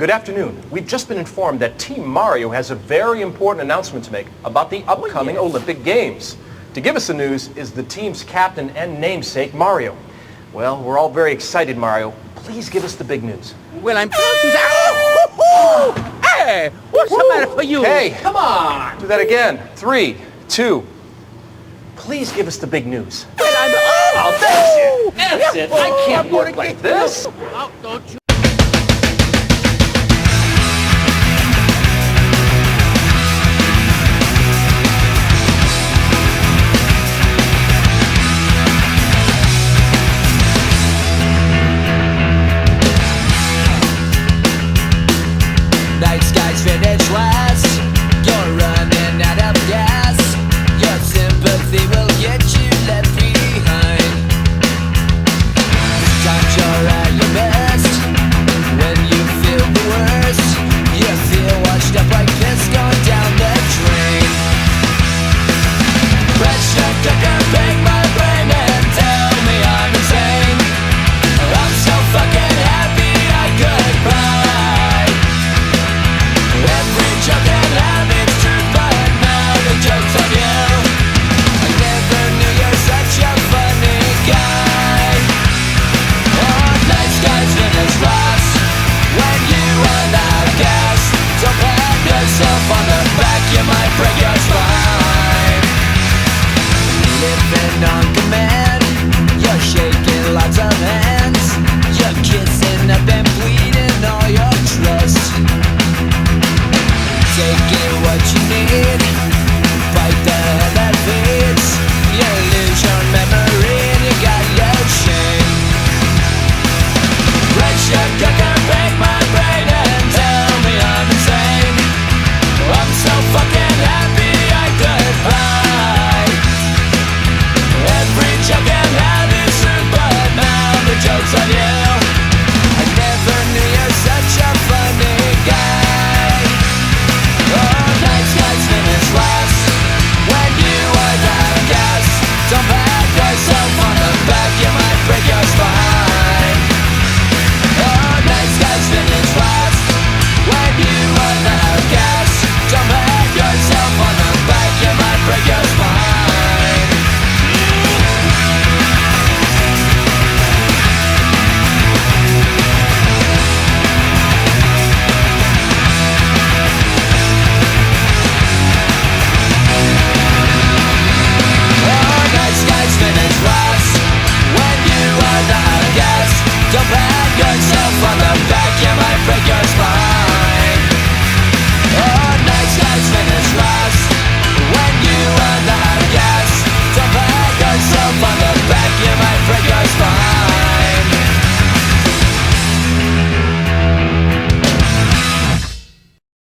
Good afternoon. We've just been informed that Team Mario has a very important announcement to make about the upcoming Olympic Games. To give us the news is the team's captain and namesake, Mario. Well, we're all very excited, Mario. Please give us the big news. Well, I'm proud to say... Oh, hey, what's the matter for you? Hey, come on. Do that again. 3, 2. Please give us the big news. Well, I'm... Oh, that's it. That's it. I can't work like this. Oh, don't you...